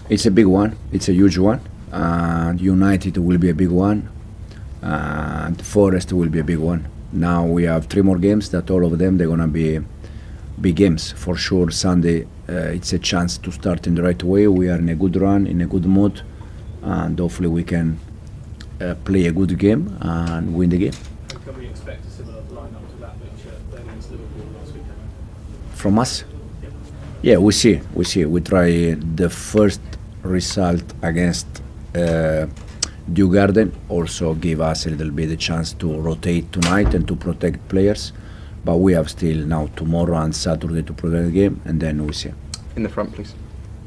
It's a big one. It's a huge one. United will be a big one. Forest will be a big one. Now we have 3 more games that all of them they're gonna be big games for sure. Sunday, it's a chance to start in the right way. We are in a good run, in a good mood, and hopefully we can play a good game and win the game. And can we expect a similar lineup to that which played against Liverpool last weekend? From us? Yep. Yeah, we see. We try the first result against Dew Garden also give us a little bit a chance to rotate tonight and to protect players. But we have still now tomorrow and Saturday to protect the game, and then we see. In the front, please.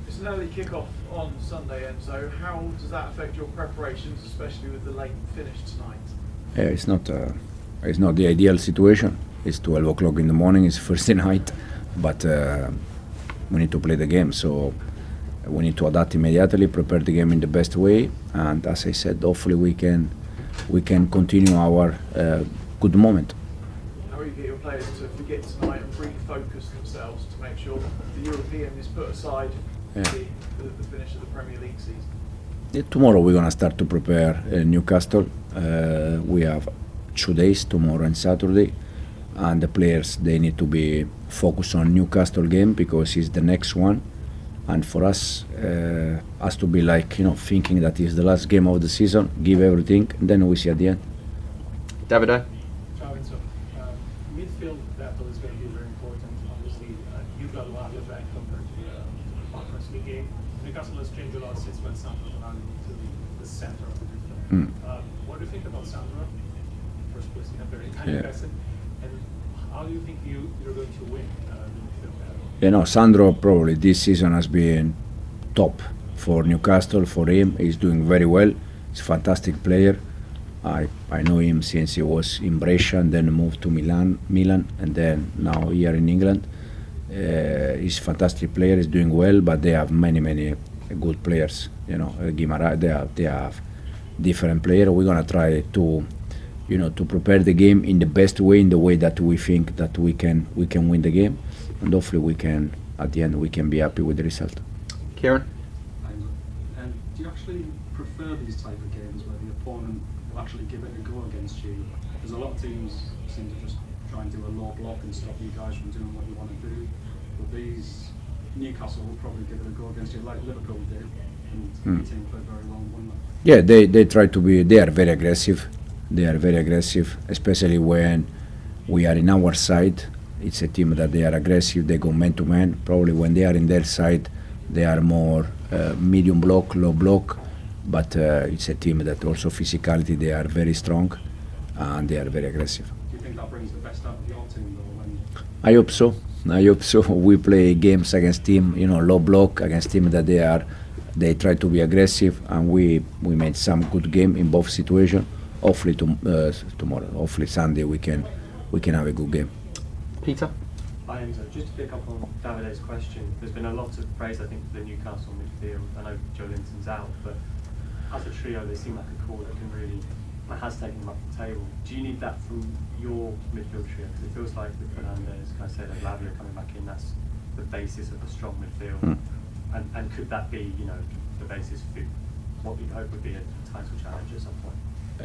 It's an early kick-off on Sunday, Enzo. How does that affect your preparations, especially with the late finish tonight? It's not the ideal situation. It's 12 o'clock in the morning. It's Thursday night, but we need to play the game. So we need to adapt immediately, prepare the game in the best way, and as I said, hopefully we can continue our good moment. How do you get your players to forget tonight and refocus themselves to make sure the European is put aside for the finish of the Premier League season? Tomorrow we're gonna start to prepare Newcastle. We have 2 days, tomorrow and Saturday, and the players they need to be focused on Newcastle game because it's the next one. And for us, has to be like thinking that is the last game of the season, give everything, and then we see at the end. Davide? Ciao Enzo. Midfield battle is going to be very important. Obviously, you've got a lot of that compared to the Conference League game. Newcastle has changed a lot since when Sandro went into the center of the midfield. What do you think about Sandro? First place, very tiny person. And how do you think you're going to win the midfield battle? Sandro probably this season has been top for Newcastle. For him, he's doing very well. He's a fantastic player. I know him since he was in Brescia and then moved to Milan, and then now here in England. He's a fantastic player. He's doing well, but they have many good players. Guimaraes. They have different players. We're gonna try to prepare the game in the best way, in the way that we think that we can win the game. And hopefully we can, at the end, we can be happy with the result. Kieran? And do you actually prefer these type of games where the opponent will actually give it a go against you? Because a lot of teams seem to just try and do a low block and stop you guys from doing what you want to do. But Newcastle will probably give it a go against you like Liverpool did, and the team played very well and won that. Yeah, they try to be, they are very aggressive. They are very aggressive, especially when we are in our side. It's a team that they are aggressive, they go man to man. Probably when they are in their side, they are more medium block, low block. But it's a team that also physicality, they are very strong and they are very aggressive. Do you think that brings the best out of your team though? I hope so. We play games against team, low block, against team that they try to be aggressive, and we made some good game in both situations. Hopefully tomorrow, hopefully Sunday, we can have a good game. Peter? Hi Enzo, just to pick up on Davide's question, there's been a lot of praise I think for the Newcastle midfield. I know Joe Linton's out, but as a trio they seem like a core that has taken them up the table. Do you need that from your midfield trio? Because it feels like with Fernandes, can I say that Lavia coming back in, that's the basis of a strong midfield. And could that be, the basis for what we hope would be a title challenge at some point?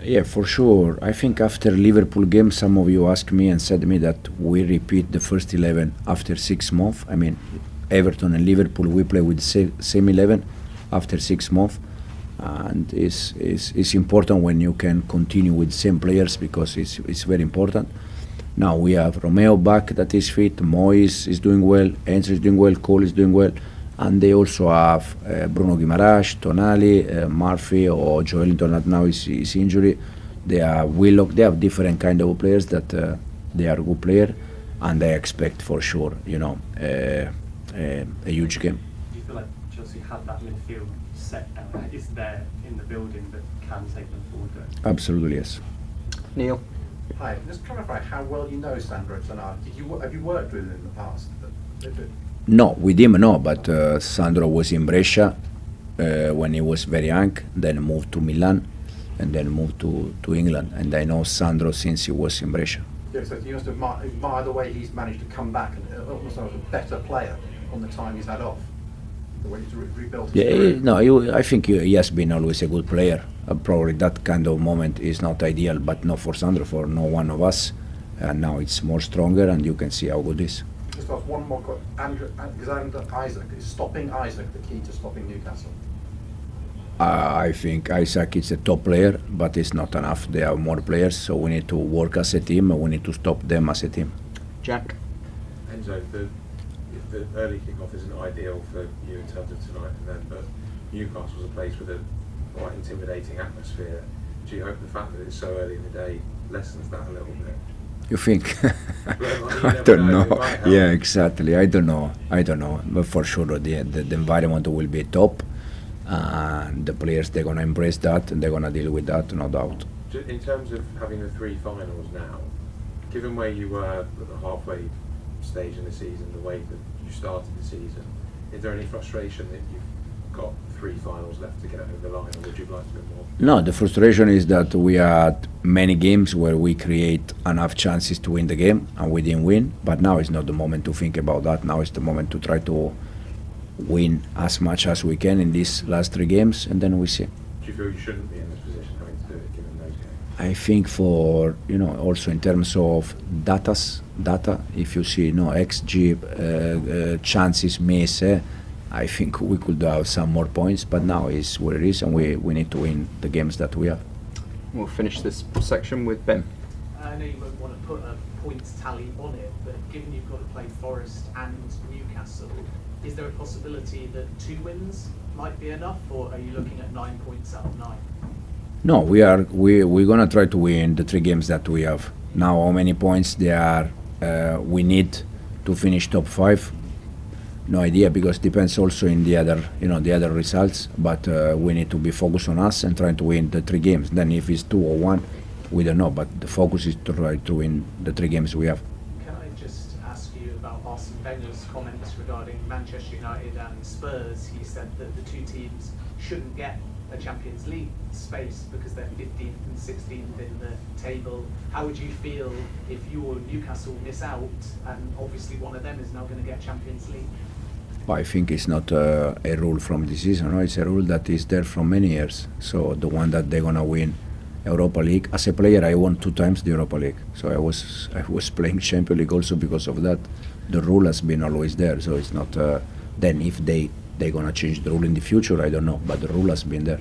Yeah, for sure. I think after Liverpool game, some of you asked me and said to me that we repeat the first 11 after 6 months. I mean, Everton and Liverpool, we play with the same 11 after 6 months. And it's important when you can continue with the same players, because it's very important. Now we have Romeo back that is fit, Moyes is doing well, ENZO is doing well, Cole is doing well. And they also have Bruno Guimaraes, Tonali, Murphy, or Joelinton that now is injury. They have Willock. They have different kind of players that they are good player, and I expect for sure, a huge game. Do you feel like Chelsea have that midfield set now? Is there in the building that can take them forward? Absolutely, yes. Neil? Hi, just clarify how well you know Sandro Tonali. Have you worked with him in the past? No, with him no, but Sandro was in Brescia when he was very young, then moved to Milan, and then moved to England. And I know Sandro since he was in Brescia. Yeah, so you must admire the way he's managed to come back and almost like a better player on the time he's had off. the way he's rebuilt his Yeah, career? no, I think he has been always a good player. Probably that kind of moment is not ideal, but not for Sandro, for no one of us. And now it's more stronger, and you can see how good it is. Just ask one more question. Alexander Isaac, is stopping Isaac the key to stopping Newcastle? I think Isaac is a top player, but it's not enough. There are more players, so we need to work as a team, and we need to stop them as a team. Jack. Enzo, the early kick-off isn't ideal for you in terms of tonight and then, but Newcastle's a place with a quite intimidating atmosphere. Do you hope the fact that it's so early in the day lessens that a little bit? You think? You I never don't know, know. it might help. Yeah, exactly. I don't know. But for sure, the environment will be top, and the players, they're gonna embrace that and they're gonna deal with that, no doubt. In terms of having the three finals now, given where you were at the halfway stage in the season, the way that you started the season, is there any frustration that you've got three finals left to get over the line, or would you like a bit more? No, the frustration is that we had many games where we create enough chances to win the game and we didn't win, but now is not the moment to think about that. Now is the moment to try to win as much as we can in these last three games, and then we see. Do you feel you shouldn't be in this position having to do it given those games? I think for, also in terms of data, if you see, XG chances missed, I think we could have some more points, but now is what it is, and we need to win the games that we have. We'll finish this section with Ben. I know you won't want to put a points tally on it, but given you've got to play Forest and Newcastle, is there a possibility that 2 wins might be enough, or are you looking at 9 points out of 9? No, we're gonna try to win the 3 games that we have. Now, how many points they are we need to finish top 5? No idea, because depends also in the other results. But we need to be focused on us and trying to win the 3 games. Then if it's 2 or 1, we don't know. But the focus is to try to win the 3 games we have. Can I just ask you about Arsene Wenger's comments regarding Manchester United and Spurs? He said that the 2 teams shouldn't get a Champions League space because they're 15th and 16th in the table. How would you feel if you or Newcastle miss out, and obviously one of them is now going to get Champions League? I think it's not a rule from this season. No? It's a rule that is there from many years. So the one that they're gonna win Europa League. As a player, I won 2 times the Europa League. So I was playing Champions League also because of that. The rule has been always there. So it's not. Then if they're gonna change the rule in the future, I don't know. But the rule has been there.